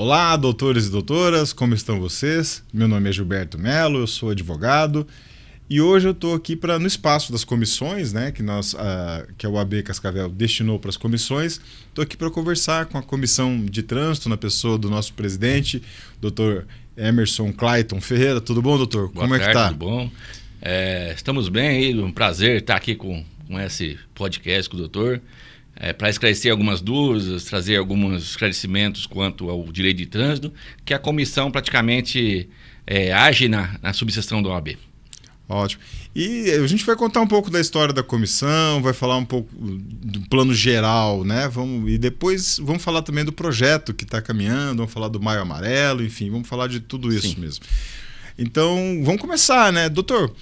Olá, doutores e doutoras, como estão vocês? Meu nome é Gilberto Melo, eu sou advogado e hoje eu estou aqui no espaço das comissões, né, que a OAB Cascavel destinou para as comissões. Estou aqui para conversar com a comissão de trânsito na pessoa do nosso presidente, doutor Emerson Clayton Ferreira. Tudo bom, doutor? Boa tarde, tá? Tudo bom? Estamos bem aí, um prazer estar aqui com esse podcast com o doutor. Para esclarecer algumas dúvidas, trazer alguns esclarecimentos quanto ao direito de trânsito, que a comissão praticamente age na subseção da OAB. Ótimo. E a gente vai contar um pouco da história da comissão, vai falar um pouco do plano geral, né? E depois vamos falar também do projeto que está caminhando, vamos falar do Maio Amarelo, enfim, vamos falar de tudo isso. Sim. Mesmo. Então, vamos começar, né? Doutor,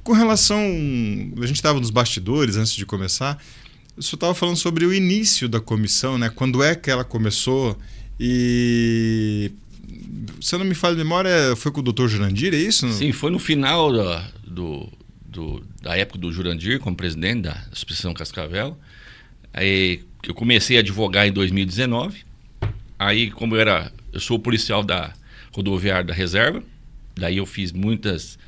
com relação... A gente estava nos bastidores antes de começar... O senhor estava falando sobre o início da comissão, né? Quando é que ela começou e... Se eu não me falha de memória, foi com o doutor Jurandir, é isso? Sim, foi no final da época do Jurandir como presidente da Subseção Cascavel. Aí eu comecei a advogar em 2019. Aí, como eu sou policial da rodoviária da reserva, daí eu fiz muitos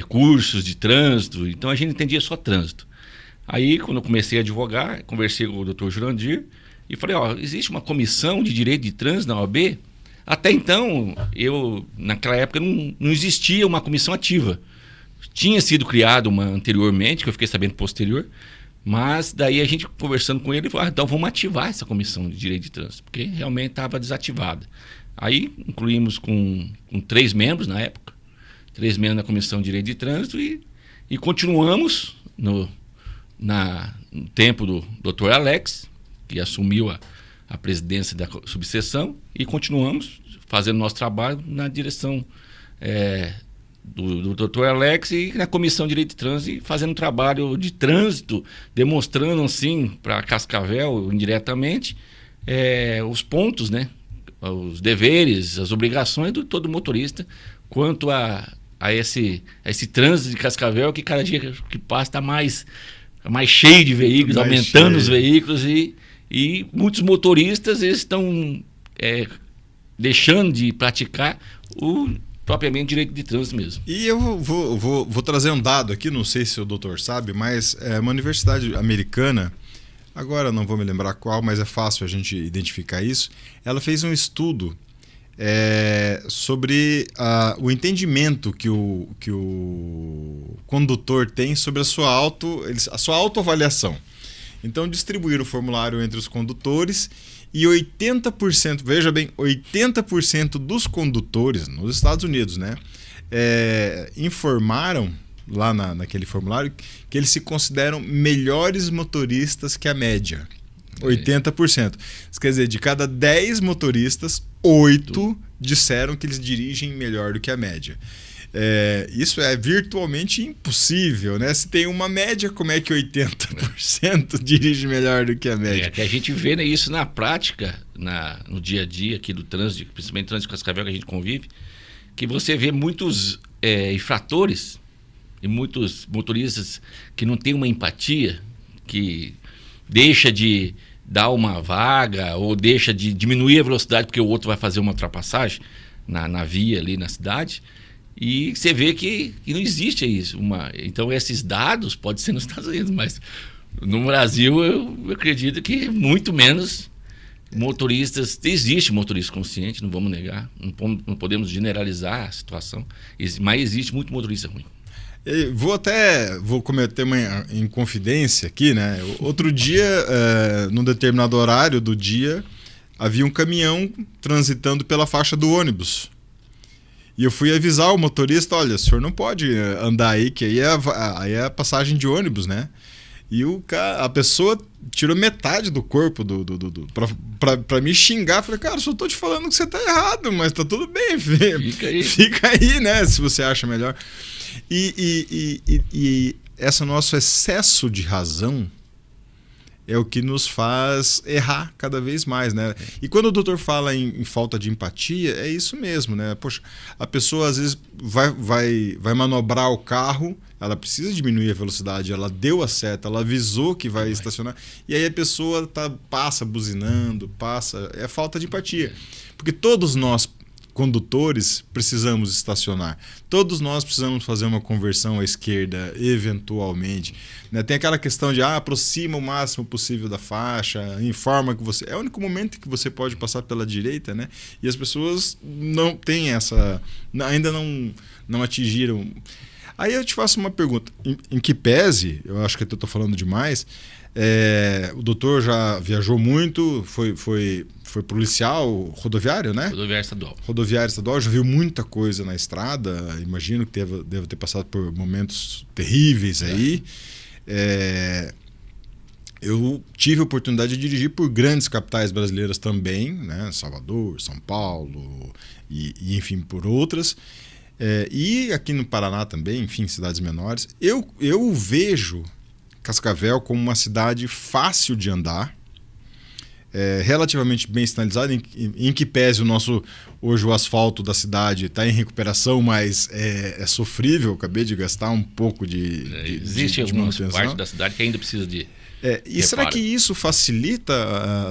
cursos de trânsito, então a gente entendia só trânsito. Aí, quando eu comecei a advogar, conversei com o Dr. Jurandir e falei, existe uma comissão de direito de trânsito na OAB? Até então, naquela época, não existia uma comissão ativa. Tinha sido criada uma anteriormente, que eu fiquei sabendo posterior, mas daí a gente conversando com ele, falou, então vamos ativar essa comissão de direito de trânsito, porque realmente estava desativada. Aí, incluímos com 3 membros na época, 3 membros na comissão de direito de trânsito e continuamos no tempo do Dr. Alex, que assumiu a presidência da subseção, e continuamos fazendo nosso trabalho na direção do Dr. Alex e na Comissão de Direito de Trânsito, fazendo um trabalho de trânsito, demonstrando assim para Cascavel, indiretamente, os pontos, né, os deveres, as obrigações de todo motorista quanto a esse trânsito de Cascavel, que cada dia que passa está mais cheio de veículos, aumentando os veículos e muitos motoristas estão deixando de praticar o propriamente direito de trânsito mesmo. E eu vou trazer um dado aqui, não sei se o doutor sabe, mas uma universidade americana, agora não vou me lembrar qual, mas é fácil a gente identificar isso, ela fez um estudo sobre o entendimento que o condutor tem sobre a sua autoavaliação. Então, distribuíram o formulário entre os condutores e 80%, veja bem, 80% dos condutores nos Estados Unidos, né, informaram lá naquele formulário que eles se consideram melhores motoristas que a média. 80%. Isso quer dizer, de cada 10 motoristas, 8 disseram que eles dirigem melhor do que a média. Isso é virtualmente impossível, né? Se tem uma média, como é que 80% dirige melhor do que a média? Que a gente vê, né, isso na prática, no dia a dia aqui do trânsito, principalmente no trânsito de Cascavel que a gente convive, que você vê muitos infratores e muitos motoristas que não têm uma empatia, que deixa de dar uma vaga ou deixa de diminuir a velocidade porque o outro vai fazer uma ultrapassagem na via ali na cidade, e você vê que não existe isso. Então esses dados podem ser nos Estados Unidos, mas no Brasil eu acredito que muito menos motoristas. Existe motorista consciente, não vamos negar, não podemos generalizar a situação, mas existe muito motorista ruim. Vou cometer uma inconfidência aqui, né? Outro dia, num determinado horário do dia, havia um caminhão transitando pela faixa do ônibus. E eu fui avisar o motorista, olha, o senhor não pode andar aí, que aí é a passagem de ônibus, né? E a pessoa tirou metade do corpo pra me xingar. Falei, cara, só tô te falando que você tá errado, mas tá tudo bem, fica aí, né? Se você acha melhor. E esse nosso excesso de razão é o que nos faz errar cada vez mais, né? E quando o doutor fala em falta de empatia, é isso mesmo, né? Poxa, a pessoa às vezes vai manobrar o carro, ela precisa diminuir a velocidade, ela deu a seta, ela avisou que vai estacionar, e aí a pessoa passa buzinando, é falta de empatia. Porque todos nós, condutores, precisamos estacionar. Todos nós precisamos fazer uma conversão à esquerda, eventualmente. Né? Tem aquela questão de aproxima o máximo possível da faixa, informa que você... É o único momento que você pode passar pela direita, né? E as pessoas não têm essa... Ainda não atingiram... Aí eu te faço uma pergunta. Em que pese, eu acho que eu estou falando demais, o doutor já viajou muito, foi policial rodoviário, né? Rodoviário estadual, já viu muita coisa na estrada, imagino que deve ter passado por momentos terríveis aí. Eu tive a oportunidade de dirigir por grandes capitais brasileiras também, né? Salvador, São Paulo e enfim, por outras. E aqui no Paraná também, enfim, cidades menores. Eu vejo Cascavel como uma cidade fácil de andar, relativamente bem sinalizada, em que pese hoje o asfalto da cidade está em recuperação, mas é sofrível. Acabei de gastar um pouco de existe algumas partes da cidade que ainda precisa de e será que isso facilita,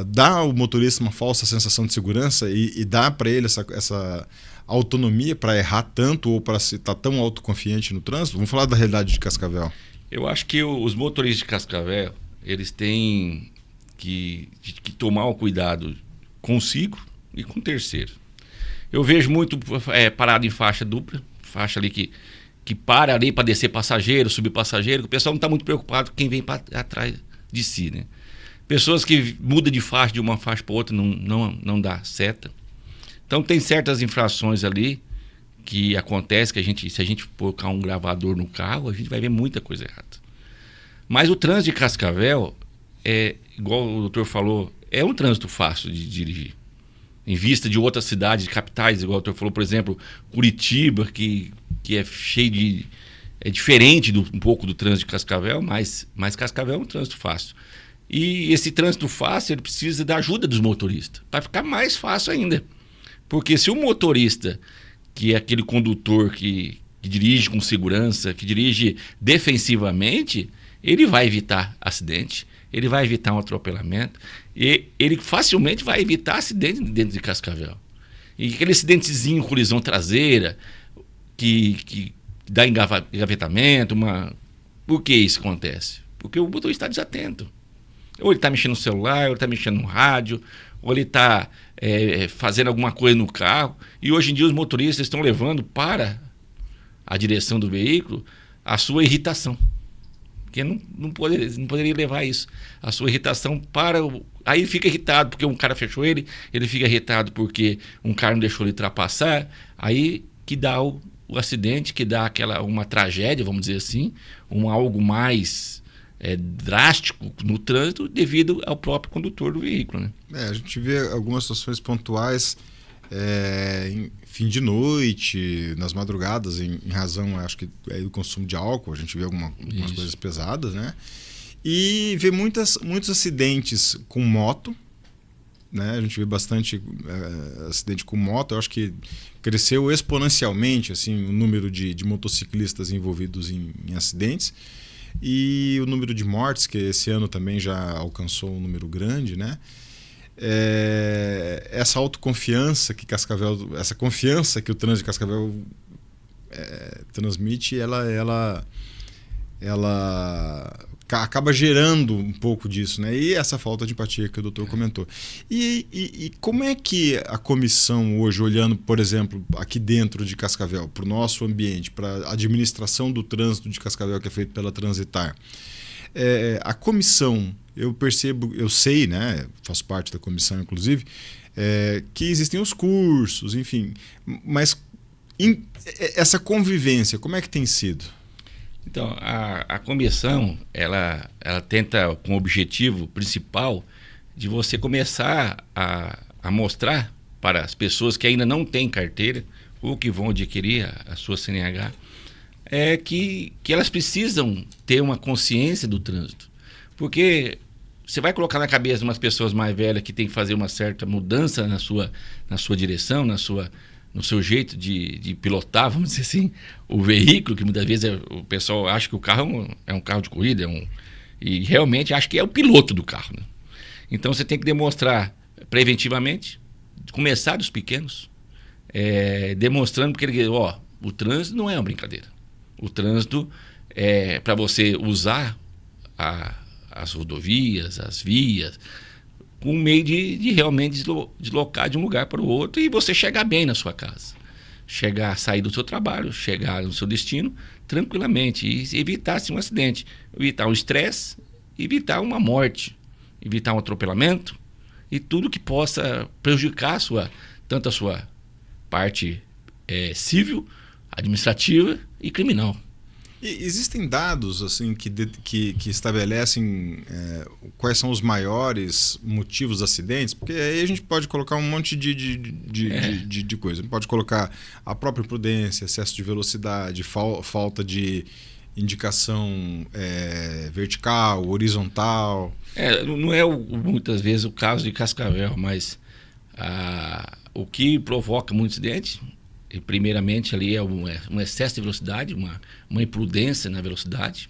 dá ao motorista uma falsa sensação de segurança e dá para ele essa autonomia para errar tanto ou para estar tão autoconfiante no trânsito? Vamos falar da realidade de Cascavel. Eu acho que os motoristas de Cascavel, eles têm que tomar o cuidado consigo e com o terceiro. Eu vejo muito parado em faixa dupla, faixa ali que para ali para descer passageiro, subir passageiro, o pessoal não está muito preocupado com quem vem atrás de si, né? Pessoas que mudam de faixa de uma faixa para outra não dá seta. Então tem certas infrações ali que acontece que se a gente colocar um gravador no carro, a gente vai ver muita coisa errada. Mas o trânsito de Cascavel igual o doutor falou, é um trânsito fácil de dirigir. Em vista de outras cidades, capitais, igual o doutor falou, por exemplo, Curitiba, que é cheio de... É diferente um pouco do trânsito de Cascavel, mas Cascavel é um trânsito fácil. E esse trânsito fácil, ele precisa da ajuda dos motoristas, para ficar mais fácil ainda. Porque se o motorista, que é aquele condutor que dirige com segurança, que dirige defensivamente, ele vai evitar acidente, ele vai evitar um atropelamento, e ele facilmente vai evitar acidente dentro de Cascavel. E aquele acidentezinho, colisão traseira, que dá engavetamento, por que isso acontece? Porque o motorista está desatento. Ou ele está mexendo no celular, ou ele está mexendo no rádio, ou ele está fazendo alguma coisa no carro. E hoje em dia os motoristas estão levando para a direção do veículo a sua irritação. Porque não poderia levar isso. A sua irritação Aí ele fica irritado porque um cara fechou ele fica irritado porque um cara não deixou ele ultrapassar. Aí que dá o acidente, que dá uma tragédia, vamos dizer assim, algo mais drástico no trânsito devido ao próprio condutor do veículo, né? A gente vê algumas situações pontuais em fim de noite, nas madrugadas, em razão, acho que do consumo de álcool, a gente vê algumas coisas pesadas, né? E vê muitos acidentes com moto, né? A gente vê bastante acidente com moto. Eu acho que cresceu exponencialmente assim, o número de motociclistas envolvidos em acidentes, e o número de mortes, que esse ano também já alcançou um número grande, né? Essa autoconfiança que Cascavel, essa confiança que o trânsito de Cascavel transmite, ela acaba gerando um pouco disso, né? E essa falta de empatia que o doutor comentou. E como é que a comissão hoje, olhando, por exemplo, aqui dentro de Cascavel, para o nosso ambiente, para a administração do trânsito de Cascavel, que é feito pela Transitar, a comissão, eu sei, né? Faço parte da comissão, inclusive, que existem os cursos, enfim, mas essa convivência, como é que tem sido? Então, a comissão, ela tenta, com o objetivo principal, de você começar a mostrar para as pessoas que ainda não têm carteira ou que vão adquirir a sua CNH, que elas precisam ter uma consciência do trânsito. Porque você vai colocar na cabeça de umas pessoas mais velhas que tem que fazer uma certa mudança na sua direção, no seu jeito de pilotar, vamos dizer assim, o veículo, que muitas vezes o pessoal acha que o carro é um carro de corrida, e realmente acha que é o piloto do carro, né? Então você tem que demonstrar preventivamente, começar dos pequenos, demonstrando que o trânsito não é uma brincadeira. O trânsito é para você usar as rodovias, as vias, com um meio de realmente deslocar de um lugar para o outro e você chegar bem na sua casa. Sair do seu trabalho, chegar no seu destino tranquilamente e evitar um acidente, evitar um estresse, evitar uma morte, evitar um atropelamento e tudo que possa prejudicar tanto a sua parte civil, administrativa e criminal. E existem dados assim que estabelecem quais são os maiores motivos de acidentes? Porque aí a gente pode colocar um monte de coisa. Pode colocar a própria imprudência, excesso de velocidade, falta de indicação vertical, horizontal. Não é muitas vezes o caso de Cascavel, mas o que provoca muito acidente, primeiramente ali é um excesso de velocidade, uma imprudência na velocidade,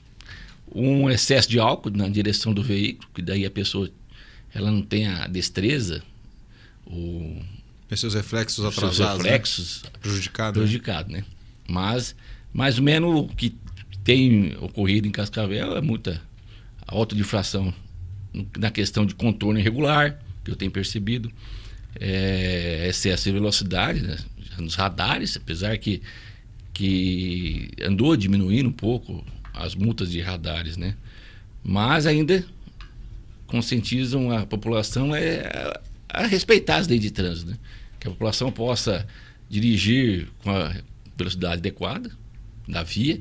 um excesso de álcool na direção do veículo, que daí a pessoa ela não tem a destreza, seus reflexos atrasados, reflexos, né? Prejudicado, né? Mas mais ou menos o que tem ocorrido em Cascavel é muita autodifração na questão de contorno irregular, que eu tenho percebido, excesso de velocidade, né? Nos radares, apesar que andou diminuindo um pouco as multas de radares, né? Mas ainda conscientizam a população a respeitar as leis de trânsito, né? Que a população possa dirigir com a velocidade adequada da via,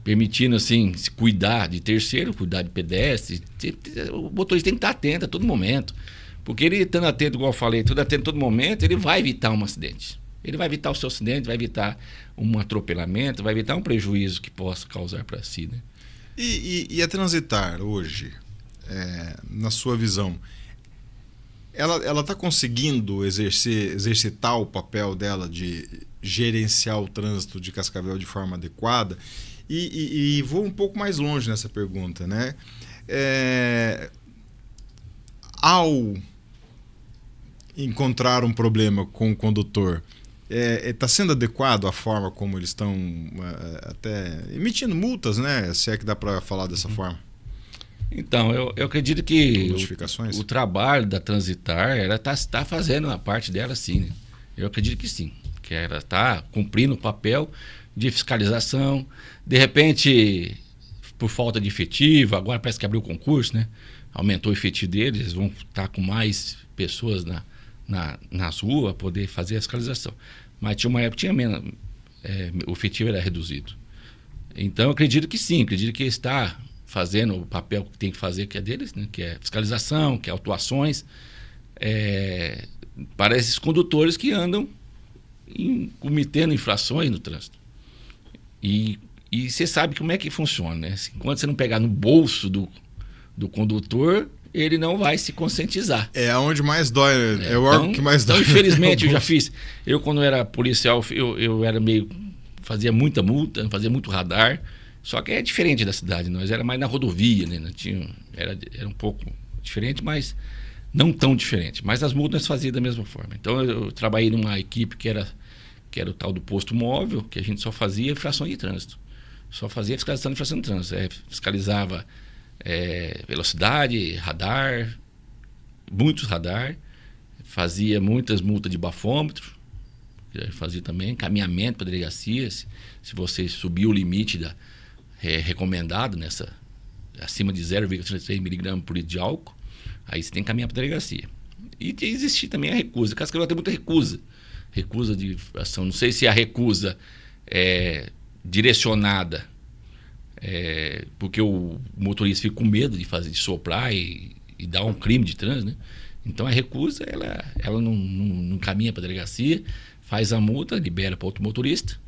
permitindo assim se cuidar de terceiro, cuidar de pedestre. O motorista tem que estar atento a todo momento, porque ele estando atento, igual eu falei, tudo atento a todo momento, ele vai evitar um acidente. Ele vai evitar o seu acidente, vai evitar um atropelamento, vai evitar um prejuízo que possa causar para si, né? E a Transitar hoje, na sua visão, ela está conseguindo exercitar o papel dela de gerenciar o trânsito de Cascavel de forma adequada? E vou um pouco mais longe nessa pergunta, né? Ao encontrar um problema com o condutor, está sendo adequado a forma como eles estão até emitindo multas, né? Se é que dá para falar dessa forma. Então, eu acredito que notificações? O trabalho da Transitar, ela está fazendo a parte dela, sim, né? Eu acredito que sim, que ela está cumprindo o papel de fiscalização. De repente, por falta de efetivo, agora parece que abriu o concurso, né? Aumentou o efetivo deles, eles vão estar com mais pessoas nas ruas a poder fazer a fiscalização. Mas tinha uma época que tinha menos, o efetivo era reduzido. Então, eu acredito que sim, acredito que está fazendo o papel que tem que fazer, que é deles, né? Que é fiscalização, que é autuações, para esses condutores que andam cometendo infrações no trânsito. E você sabe como é que funciona, né? Enquanto você não pegar no bolso do condutor, ele não vai se conscientizar. É onde mais dói, é o órgão que mais dói. Então, infelizmente, eu já fiz. Eu, quando era policial, eu era fazia muita multa, fazia muito radar. Só que é diferente da cidade, nós era mais na rodovia, né? Era um pouco diferente, mas não tão diferente. Mas as multas nós fazíamos da mesma forma. Então, eu trabalhei numa equipe que era o tal do posto móvel, que a gente só fazia infração de trânsito. Só fazia fiscalização de infração de trânsito. Fiscalizava velocidade, radar, muitos radar, fazia muitas multas de bafômetro, fazia também encaminhamento para delegacia, se você subir o limite recomendado acima de 0,33 mg por litro de álcool, aí você tem que encaminhar para delegacia. E existia também a recusa. Cascavel tem muita recusa de ação. Não sei se a recusa é direcionada porque o motorista fica com medo de soprar e dar um crime de trânsito, né? Então a recusa, ela não caminha para a delegacia, faz a multa, libera para outro motorista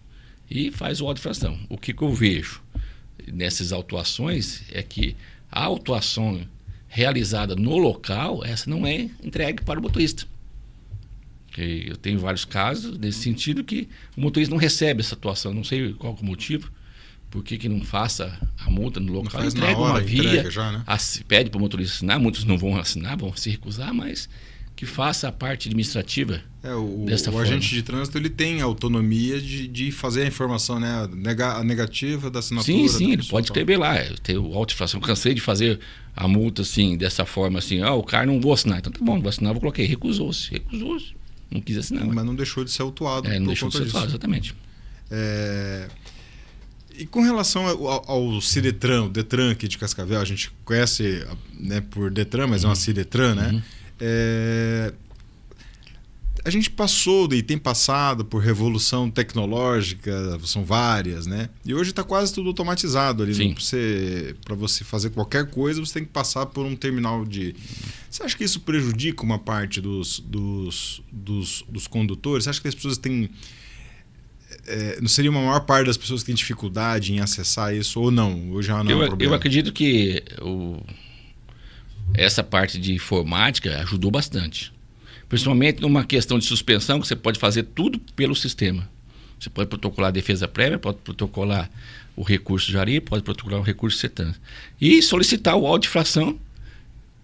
e faz o auto de infração. O que eu vejo nessas autuações é que a autuação realizada no local, essa não é entregue para o motorista. Eu tenho vários casos nesse sentido que o motorista não recebe essa autuação, não sei qual é o motivo. Por que não faça a multa no local? Entrega uma via, já, né? Pede para o motorista assinar, muitos não vão assinar, vão se recusar, mas que faça a parte administrativa. O agente de trânsito ele tem autonomia de fazer a informação, né? A negativa da assinatura. Sim, ele pode escrever lá. Tem o auto-infração. Eu cansei de fazer a multa assim, dessa forma assim. O cara não vou assinar. Então tá bom, vou assinar, vou coloquei. Recusou-se. Não quis assinar. Mas não deixou de ser autuado. Não deixou de ser autuado, exatamente. E com relação ao Ciretran, o Detran aqui de Cascavel, a gente conhece, né, por Detran, mas é uma Ciretran, né? A gente passou e tem passado por revolução tecnológica, são várias, né? E hoje está quase tudo automatizado ali. Para você fazer qualquer coisa, você tem que passar por um terminal de... Você acha que isso prejudica uma parte dos condutores? Você acha que as pessoas têm... não seria uma maior parte das pessoas que têm dificuldade em acessar isso ou não? Ou já não é um problema? Eu acredito que essa parte de informática ajudou bastante. Principalmente numa questão de suspensão, que você pode fazer tudo pelo sistema. Você pode protocolar a defesa prévia, pode protocolar o recurso Jari, pode protocolar o recurso CETRAN. E solicitar o auto de infração.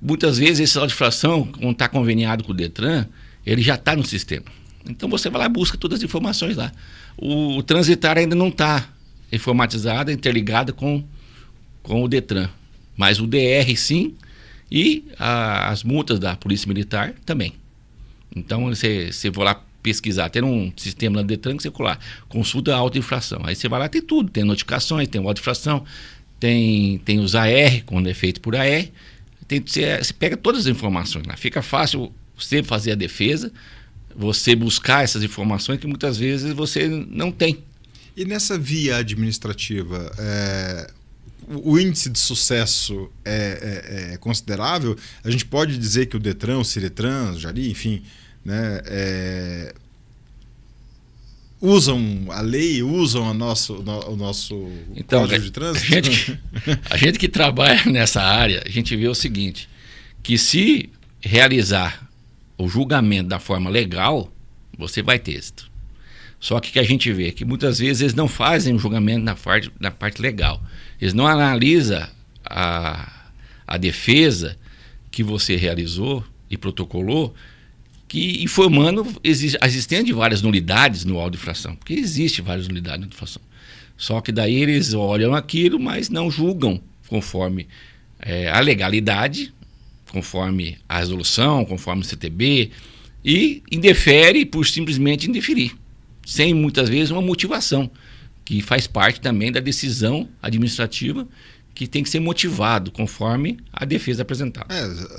Muitas vezes esse auto de infração, quando está conveniado com o Detran, ele já está no sistema. Então você vai lá e busca todas as informações lá. O transitar ainda não está informatizado, interligado com o Detran. Mas o DR sim, e as multas da Polícia Militar também. Então você vai lá pesquisar, tem um sistema no Detran que você colar, consulta a auto-infração. Aí você vai lá, tem tudo, tem notificações, tem auto-infração, tem os AR, quando é feito por AR. Você pega todas as informações lá. Fica fácil você fazer a defesa, você buscar essas informações que muitas vezes você não tem. E nessa via administrativa, o índice de sucesso é considerável? A gente pode dizer que o Detran, o Ciretran, o Jari, enfim, né, usam a lei, usam o nosso código de trânsito? A gente que trabalha nessa área, a gente vê o seguinte, que se realizar o julgamento da forma legal, você vai ter êxito. Só que a gente vê que muitas vezes eles não fazem o julgamento na parte legal. Eles não analisam a defesa que você realizou e protocolou, que informando a existência de várias nulidades no auto de infração, porque existe várias nulidades no auto de infração. Só que daí eles olham aquilo, mas não julgam conforme a legalidade, conforme a resolução, conforme o CTB, e indefere por simplesmente indeferir, sem muitas vezes uma motivação, que faz parte também da decisão administrativa, que tem que ser motivado conforme a defesa apresentada.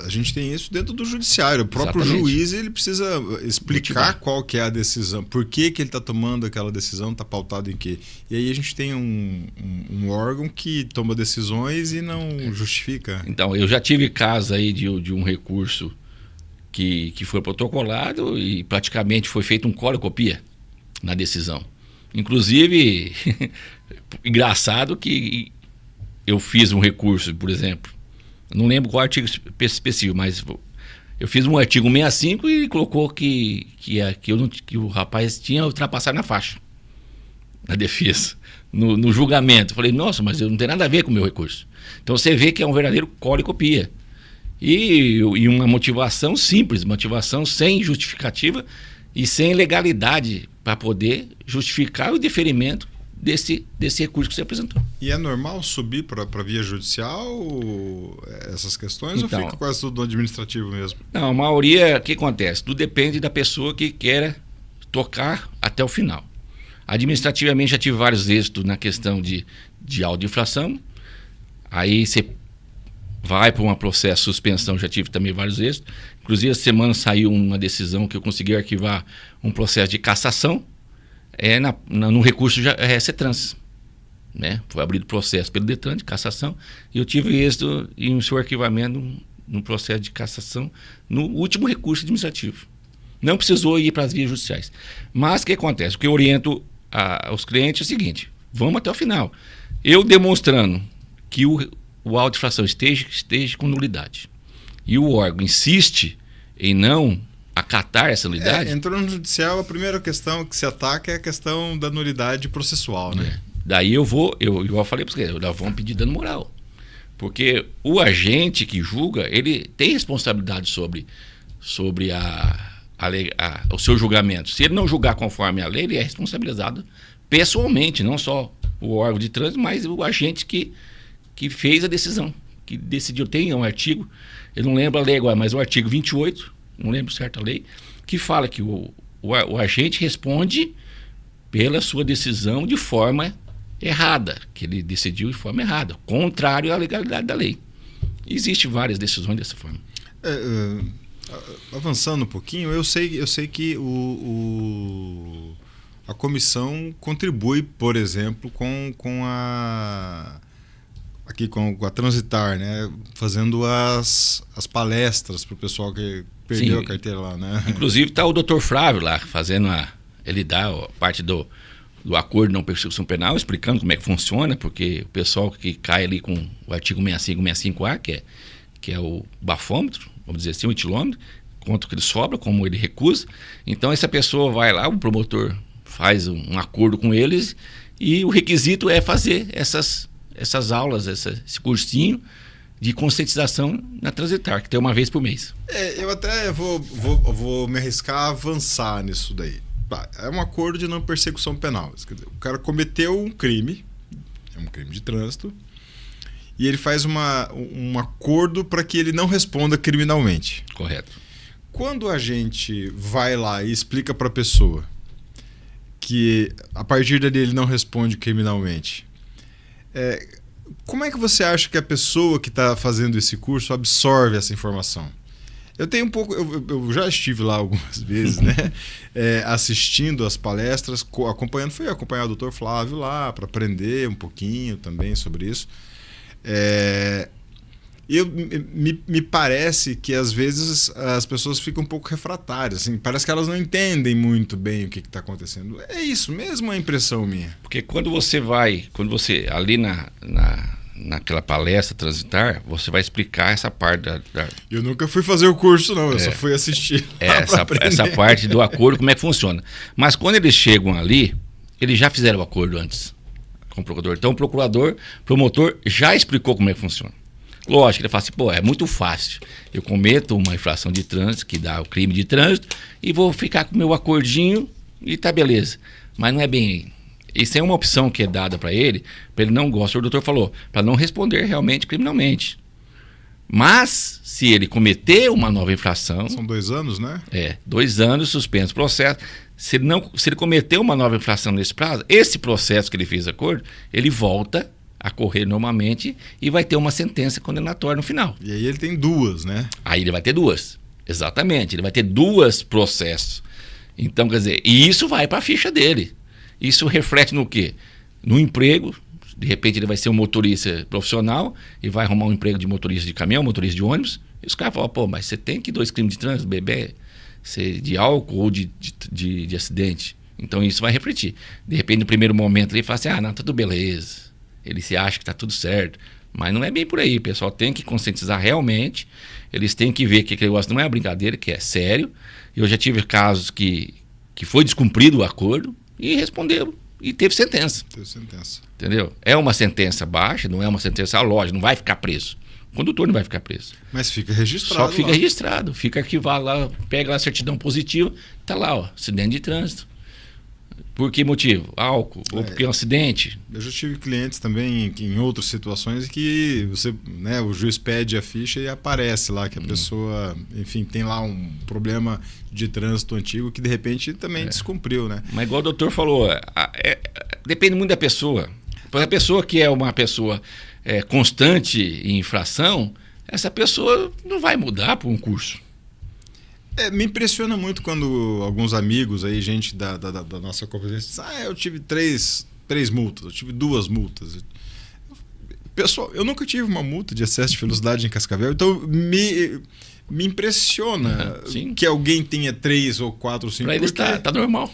A gente tem isso dentro do judiciário. O próprio juiz ele precisa explicar qual que é a decisão, por que ele está tomando aquela decisão, está pautado em quê. E aí a gente tem um órgão que toma decisões e não justifica. Então, eu já tive casos aí de um recurso que foi protocolado e praticamente foi feito um copia na decisão. Inclusive, engraçado que eu fiz um recurso, por exemplo, não lembro qual artigo específico, mas eu fiz um artigo 65 e colocou que o rapaz tinha ultrapassado na faixa, na defesa, no julgamento. Eu falei, nossa, mas eu não tenho nada a ver com o meu recurso. Então você vê que é um verdadeiro cola e copia. E uma motivação simples, motivação sem justificativa e sem legalidade para poder justificar o deferimento desse recurso que você apresentou. E é normal subir para a via judicial essas questões, ou fica quase tudo no administrativo mesmo? Não, a maioria, o que acontece? Tudo depende da pessoa que quer tocar até o final. Administrativamente já tive vários êxitos na questão de auto-infração, aí você vai para um processo de suspensão, já tive também vários êxitos. Inclusive, essa semana saiu uma decisão que eu consegui arquivar um processo de cassação, no recurso CETRANS, né? Foi abrido processo pelo Detran de cassação e eu tive êxito em seu arquivamento no processo de cassação no último recurso administrativo. Não precisou ir para as vias judiciais. Mas o que acontece? O que eu oriento aos clientes é o seguinte: vamos até o final. Eu demonstrando que o auto de infração esteja com nulidade e o órgão insiste em não acatar essa nulidade. Entrou no judicial, a primeira questão que se ataca é a questão da nulidade processual, né? Daí eu falei para os clientes, nós vamos pedir dano moral. Porque o agente que julga, ele tem responsabilidade sobre sobre o seu julgamento. Se ele não julgar conforme a lei, ele é responsabilizado pessoalmente, não só o órgão de trânsito, mas o agente que fez a decisão, que decidiu. Tem um artigo, eu não lembro a lei agora, mas o artigo 28, não lembro certa lei, que fala que o agente responde pela sua decisão de forma errada, que ele decidiu de forma errada, contrário à legalidade da lei. Existem várias decisões dessa forma. Avançando um pouquinho, eu sei que a comissão contribui, por exemplo, com a Transitar, né? Fazendo as palestras para o pessoal que perdeu a carteira lá, né? Inclusive está o Dr. Flávio lá fazendo ele dá a parte do acordo de não persecução penal, explicando como é que funciona, porque o pessoal que cai ali com o artigo 65, 65A, que é o bafômetro, vamos dizer assim, o etilômetro, quanto que ele sobra, como ele recusa. Então essa pessoa vai lá, o promotor faz um acordo com eles e o requisito é fazer essas aulas, esse cursinho de conscientização na Transitar, que tem uma vez por mês. Eu até vou me arriscar a avançar nisso daí. É um acordo de não persecução penal. Quer dizer, o cara cometeu um crime, é um crime de trânsito, e ele faz um acordo para que ele não responda criminalmente. Correto. Quando a gente vai lá e explica para a pessoa que a partir dali ele não responde criminalmente, como é que você acha que a pessoa que está fazendo esse curso absorve essa informação? Eu tenho um pouco, eu já estive lá algumas vezes, né? Assistindo as palestras, fui acompanhar o Dr. Flávio lá para aprender um pouquinho também sobre isso. Me parece que às vezes as pessoas ficam um pouco refratárias, assim, parece que elas não entendem muito bem o que está acontecendo. É isso mesmo, a impressão minha. Porque quando você ali naquela palestra Transitar, você vai explicar essa parte Eu nunca fui fazer o curso, não, eu só fui assistir. Essa parte do acordo, como é que funciona. Mas quando eles chegam ali, eles já fizeram o acordo antes com o procurador. Então o promotor já explicou como é que funciona. Lógico, ele fala assim, é muito fácil. Eu cometo uma infração de trânsito, que dá o crime de trânsito, e vou ficar com o meu acordinho e tá beleza. Mas não é bem. Isso é uma opção que é dada para ele não gostar, o doutor falou, para não responder realmente criminalmente. Mas, se ele cometer uma nova infração... São 2 anos, né? 2 anos, suspenso o processo. Se ele cometer uma nova infração nesse prazo, esse processo que ele fez acordo, ele volta a correr normalmente e vai ter uma sentença condenatória no final. E aí ele tem 2, né? Aí ele vai ter 2, exatamente. Ele vai ter 2 processos. Então, quer dizer, e isso vai para a ficha dele. Isso reflete no quê? No emprego. De repente ele vai ser um motorista profissional e vai arrumar um emprego de motorista de caminhão, motorista de ônibus. E os caras falam, mas você tem que 2 crimes de trânsito, beber, ser de álcool ou de acidente. Então isso vai refletir. De repente, no primeiro momento, ele fala assim, não, tá tudo beleza. Ele se acha que tá tudo certo. Mas não é bem por aí. O pessoal tem que conscientizar realmente. Eles têm que ver que aquele negócio não é uma brincadeira, que é sério. Eu já tive casos que foi descumprido o acordo e responderam. E teve sentença. Entendeu? É uma sentença baixa, não é uma sentença lógica, não vai ficar preso. O condutor não vai ficar preso. Mas fica registrado. Só que fica registrado, fica arquivado lá, pega lá a certidão positiva, tá lá, acidente de trânsito. Por que motivo? Álcool, ou porque é um acidente. Eu já tive clientes também em outras situações que o juiz pede a ficha e aparece lá que a pessoa, enfim, tem lá um problema de trânsito antigo que de repente também descumpriu, né? Mas igual o doutor falou, depende muito da pessoa. A pessoa que é uma pessoa constante em infração, essa pessoa não vai mudar por um curso. Me impressiona muito quando alguns amigos aí, gente da nossa conferência, diz, eu tive 3 multas, eu tive 2 multas. Pessoal, eu nunca tive uma multa de excesso de velocidade em Cascavel, então me impressiona que alguém tenha 3 ou 4 ou 5. Para eles tá normal.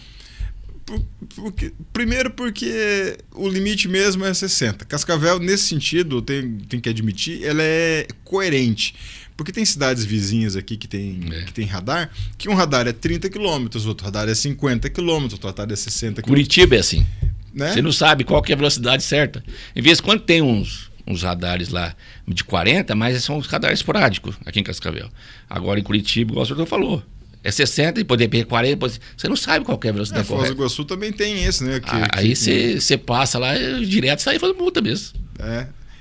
Primeiro porque o limite mesmo é 60. Cascavel, nesse sentido, tem que admitir, ela é coerente. Porque tem cidades vizinhas aqui que tem radar, que um radar é 30 km, outro radar é 50 km, outro radar é 60 km. Curitiba é assim. Né? Você não sabe qual que é a velocidade certa. Em vez de quando tem uns uns radares lá de 40, mas são os radares esporádicos aqui em Cascavel. Agora em Curitiba, igual o senhor falou, é 60 e poder ter 40, você não sabe qual é a velocidade correta. Foz do Iguaçu também tem esse, né? Aí você passa lá direto e sai fazendo multa mesmo.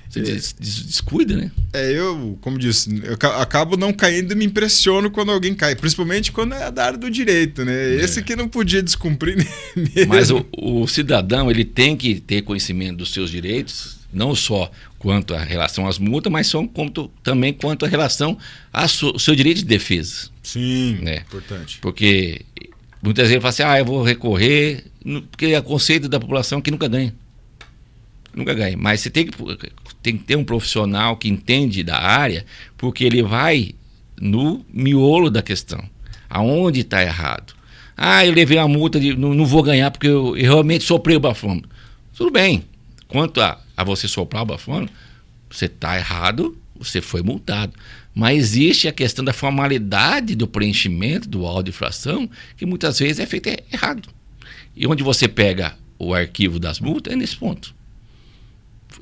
Você descuida, né? Eu, como disse, eu acabo não caindo e me impressiono quando alguém cai, principalmente quando é da área do direito, né? Esse que não podia descumprir mesmo. Mas o cidadão, ele tem que ter conhecimento dos seus direitos, não só quanto a relação às multas, mas também quanto a relação ao seu direito de defesa. Sim, né? Importante. Porque muitas vezes ele fala assim, eu vou recorrer, porque é o conceito da população que nunca ganha. Nunca ganha. Mas você tem que ter um profissional que entende da área, porque ele vai no miolo da questão. Aonde está errado. Eu levei uma multa, não vou ganhar porque eu realmente soprei o bafômetro. Tudo bem. Quanto a você soprar o bafômetro, você está errado, você foi multado. Mas existe a questão da formalidade do preenchimento do auto de infração, que muitas vezes é feito errado. E onde você pega o arquivo das multas é nesse ponto.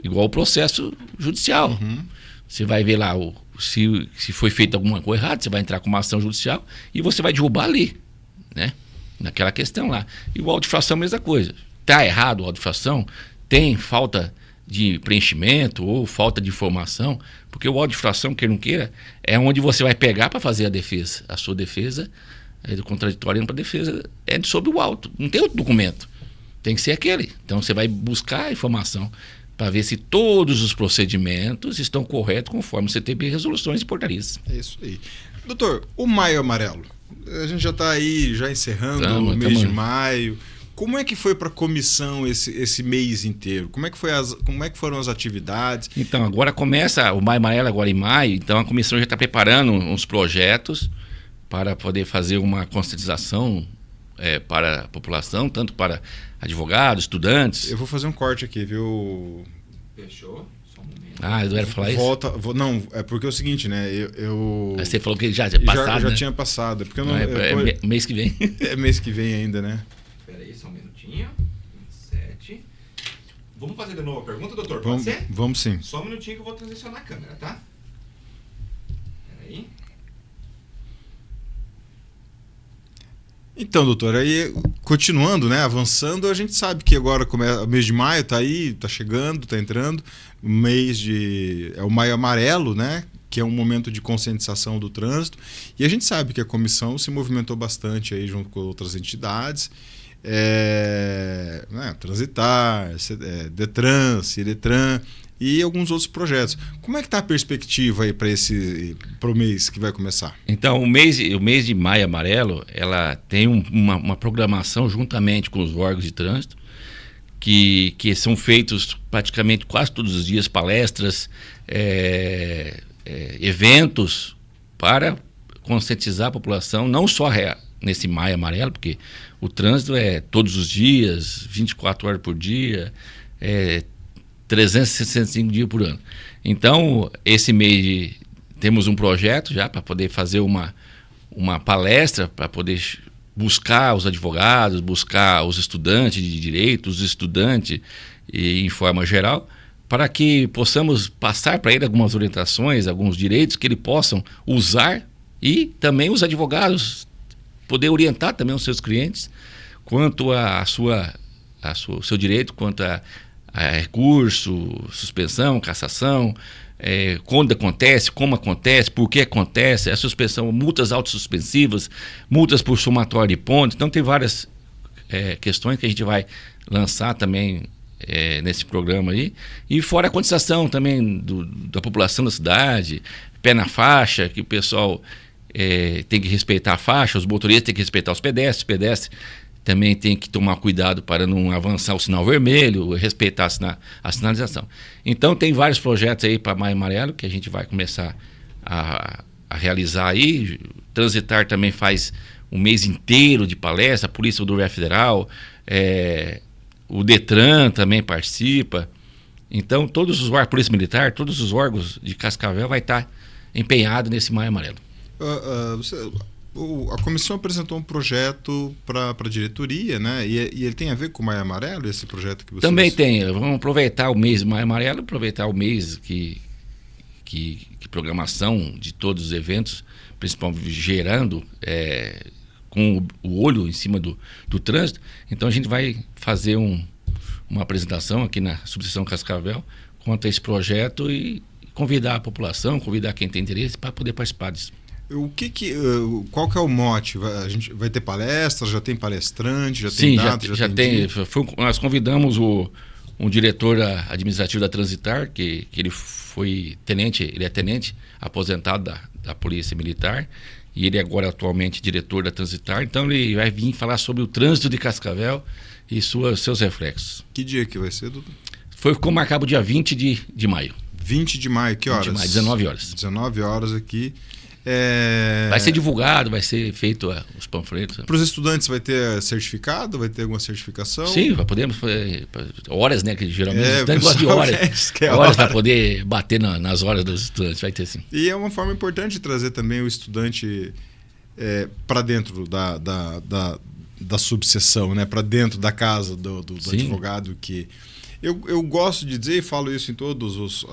Igual o processo judicial. Uhum. Você vai ver lá se foi feita alguma coisa errada, você vai entrar com uma ação judicial e você vai derrubar ali, né? Naquela questão lá. E o auto de infração é a mesma coisa. Está errado o auto de infração, tem falta de preenchimento ou falta de informação, porque o auto de infração, queira ou não queira, é onde você vai pegar para fazer a defesa. A sua defesa é do contraditório para defesa, é sobre o auto. Não tem outro documento. Tem que ser aquele. Então você vai buscar a informação para ver se todos os procedimentos estão corretos conforme o CTB resoluções e portarias. É isso aí. Doutor, o Maio Amarelo, a gente já está aí, já encerrando o mês de maio. Como é que foi para a comissão esse mês inteiro? Como é que foram as atividades? Então, agora começa o Maio Amarelo agora em maio, então a comissão já está preparando uns projetos para poder fazer uma conscientização para a população, tanto para advogados, estudantes. Eu vou fazer um corte aqui, viu? Fechou? Só um momento. Eu era falar isso? Não, é porque é o seguinte, né? Você falou que já tinha passado, já né? tinha passado. Porque mês que vem. É mês que vem ainda, né? Espera aí, só um minutinho. 27. Vamos fazer de novo a pergunta, doutor? Pode ser? Vamos sim. Só um minutinho que eu vou transicionar a câmera, tá? Espera aí. Então, doutor, aí continuando, né, avançando, a gente sabe que agora o mês de maio está aí, está chegando, está entrando, é o Maio Amarelo, né, que é um momento de conscientização do trânsito, e a gente sabe que a comissão se movimentou bastante aí junto com outras entidades, Transitar, Detran, Ciretran e alguns outros projetos. Como é que está a perspectiva aí para o mês que vai começar? Então, o mês de Maio Amarelo, ela tem uma programação juntamente com os órgãos de trânsito, que são feitos praticamente quase todos os dias, palestras, eventos para conscientizar a população, não só nesse Maio Amarelo, porque o trânsito é todos os dias, 24 horas por dia, 365 dias por ano. Então, esse mês temos um projeto já para poder fazer uma palestra, para poder buscar os advogados, buscar os estudantes de direito, os estudantes em forma geral, para que possamos passar para ele algumas orientações, alguns direitos que ele possam usar, e também os advogados poder orientar também os seus clientes quanto o seu direito, quanto a recurso, suspensão, cassação, quando acontece, como acontece, por que acontece, a suspensão, multas autossuspensivas, multas por somatório de pontos. Então tem várias questões que a gente vai lançar também nesse programa aí. E fora a conscientização também da população da cidade, pé na faixa, que o pessoal tem que respeitar a faixa, os motoristas têm que respeitar os pedestres também tem que tomar cuidado para não avançar o sinal vermelho, respeitar a sinalização. Então tem vários projetos aí para Maio Amarelo que a gente vai começar a realizar aí. Transitar também faz um mês inteiro de palestra, a Polícia Rodoviária Federal, o Detran também participa. Então a Polícia Militar, todos os órgãos de Cascavel vai estar empenhado nesse Maio Amarelo. A comissão apresentou um projeto para a diretoria, né? E ele tem a ver com o Maio Amarelo, esse projeto que vocês... Também tem. Vamos aproveitar o mês Maio Amarelo, aproveitar o mês que programação de todos os eventos, principalmente gerando com o olho em cima do trânsito. Então a gente vai fazer uma apresentação aqui na subseção Cascavel quanto a esse projeto e convidar a população, convidar quem tem interesse para poder participar disso. Qual que é o mote? A gente vai ter palestras, já tem palestrante, já tem data? Já tem. Nós convidamos um diretor administrativo da Transitar, que ele foi tenente, ele é tenente aposentado da Polícia Militar, e ele agora atualmente diretor da Transitar, então ele vai vir falar sobre o trânsito de Cascavel e seus reflexos. Que dia que vai ser, doutor? Ficou marcado o dia 20 de maio. 20 de maio, que horas? 19 horas. 19 horas aqui. Vai ser divulgado, vai ser feito os panfletos. Para os estudantes vai ter certificado? Vai ter alguma certificação? Sim, podemos fazer horas, né? Que geralmente os estudantes gostam de horas. Horas para poder bater nas horas dos estudantes, vai ter sim. E é uma forma importante de trazer também o estudante para dentro da subseção, né? Para dentro da casa do advogado. Que eu gosto de dizer, e falo isso em todos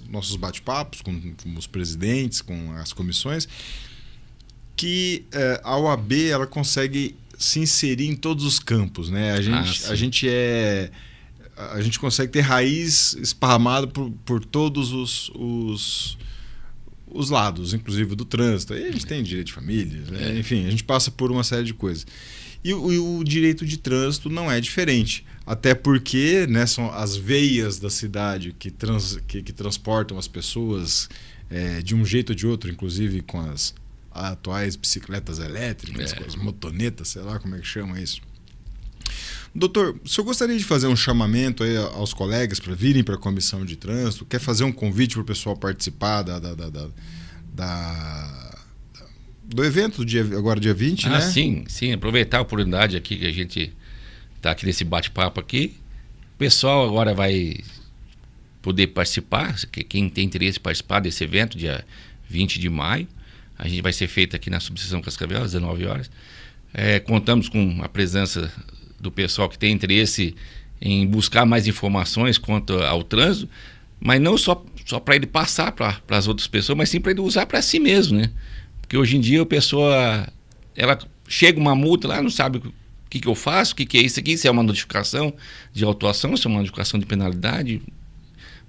nossos bate-papos com os presidentes, com as comissões, que a OAB ela consegue se inserir em todos os campos, né? A gente consegue ter raiz esparramada por todos os lados, inclusive do trânsito. Aí a gente tem direito de família, né? Enfim, a gente passa por uma série de coisas. E o direito de trânsito não é diferente. Até porque, né, são as veias da cidade que transportam as pessoas de um jeito ou de outro, inclusive com as atuais bicicletas elétricas, com as motonetas, sei lá como é que chama isso. Doutor, o senhor gostaria de fazer um chamamento aí aos colegas para virem para a comissão de trânsito? Quer fazer um convite para o pessoal participar do evento agora dia 20, né? Sim, aproveitar a oportunidade aqui que a gente está aqui nesse bate-papo aqui. O pessoal agora vai poder participar, quem tem interesse em participar desse evento, dia 20 de maio. A gente vai ser feito aqui na subseção Cascavel, às 19 horas. Contamos com a presença do pessoal que tem interesse em buscar mais informações quanto ao trânsito, mas não só para ele passar para as outras pessoas, mas sim para ele usar para si mesmo, né? Porque hoje em dia a pessoa, ela chega uma multa lá, não sabe o que eu faço, o que é isso aqui, se é uma notificação de autuação, se é uma notificação de penalidade.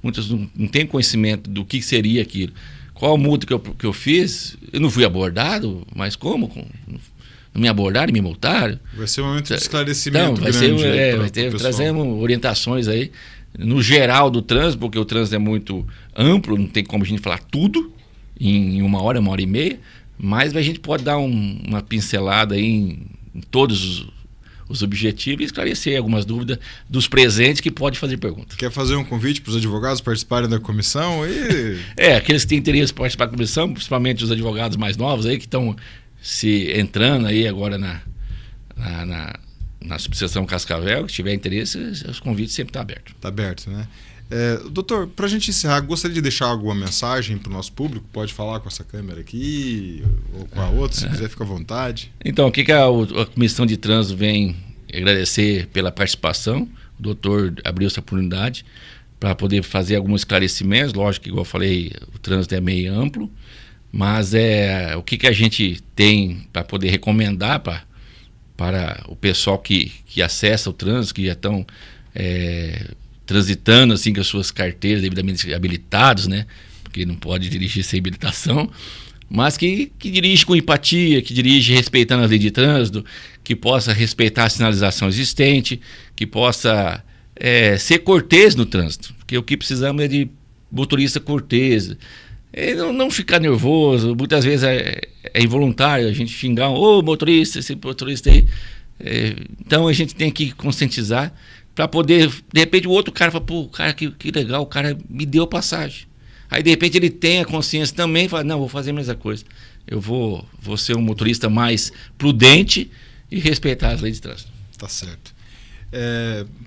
Muitas não têm conhecimento do que seria aquilo. Qual a multa que eu fiz? Eu não fui abordado, mas como? Não me abordaram e me multaram? Vai ser um momento de esclarecimento grande. Trazemos orientações aí, no geral do trânsito, porque o trânsito é muito amplo, não tem como a gente falar tudo em uma hora e meia, mas a gente pode dar uma pincelada aí em todos os objetivos e esclarecer algumas dúvidas dos presentes que podem fazer perguntas. Quer fazer um convite para os advogados participarem da comissão? Aqueles que têm interesse em participar da comissão, principalmente os advogados mais novos aí que estão se entrando aí agora na subseção Cascavel, que tiver interesse, os convites sempre estão abertos. Está aberto, né? Doutor, para a gente encerrar, gostaria de deixar alguma mensagem para o nosso público? Pode falar com essa câmera aqui ou com a outra, se quiser, fica à vontade. Então, o que a Comissão de Trânsito vem agradecer pela participação? O doutor abriu essa oportunidade para poder fazer alguns esclarecimentos. Lógico que, igual eu falei, o trânsito é meio amplo, mas o que a gente tem para poder recomendar para o pessoal que acessa o trânsito, que já estão transitando assim com as suas carteiras devidamente habilitados, né? Porque não pode dirigir sem habilitação, mas que dirige com empatia, que dirige respeitando a lei de trânsito, que possa respeitar a sinalização existente, que possa ser cortês no trânsito, porque o que precisamos é de motorista cortês, não ficar nervoso. Muitas vezes é involuntário a gente xingar motorista, esse motorista aí. Então a gente tem que conscientizar para poder, de repente o outro cara fala, cara, que legal, o cara me deu passagem. Aí de repente ele tem a consciência também e fala, não, vou fazer a mesma coisa. Eu vou ser um motorista mais prudente e respeitar as leis de trânsito. Tá certo.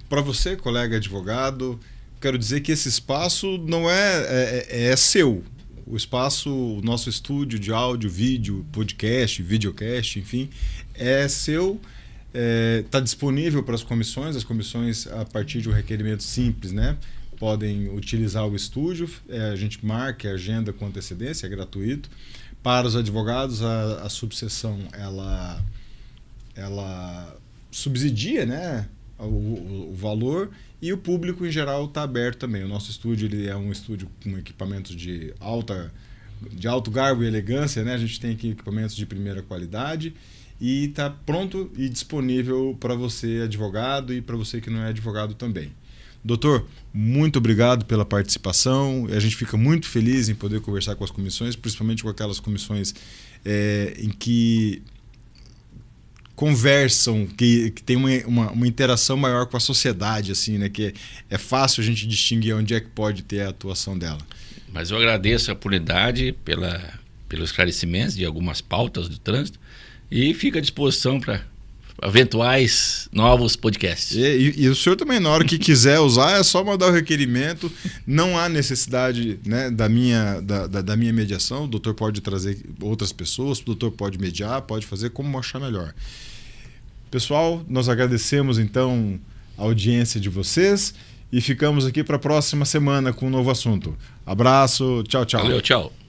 Para você, colega advogado, quero dizer que esse espaço não é seu. O espaço, o nosso estúdio de áudio, vídeo, podcast, videocast, enfim, é seu. Está disponível para as comissões a partir de um requerimento simples, né? Podem utilizar o estúdio, a gente marca a agenda com antecedência, é gratuito. Para os advogados, a subseção ela subsidia, né, o valor, e o público em geral está aberto também. O nosso estúdio ele é um estúdio com equipamentos de alto garbo e elegância, né? A gente tem aqui equipamentos de primeira qualidade e está pronto e disponível para você, advogado, e para você que não é advogado também. Doutor, muito obrigado pela participação. A gente fica muito feliz em poder conversar com as comissões, principalmente com aquelas comissões em que conversam, que tem uma interação maior com a sociedade, assim, né? Que é fácil a gente distinguir onde é que pode ter a atuação dela. Mas eu agradeço a oportunidade pelos esclarecimentos de algumas pautas do trânsito e fico à disposição para eventuais novos podcasts. E o senhor também, na hora que quiser usar, é só mandar o requerimento. Não há necessidade, né, da minha mediação. O doutor pode trazer outras pessoas, o doutor pode mediar, pode fazer como achar melhor. Pessoal, nós agradecemos então a audiência de vocês e ficamos aqui para a próxima semana com um novo assunto. Abraço, tchau, tchau. Valeu, tchau.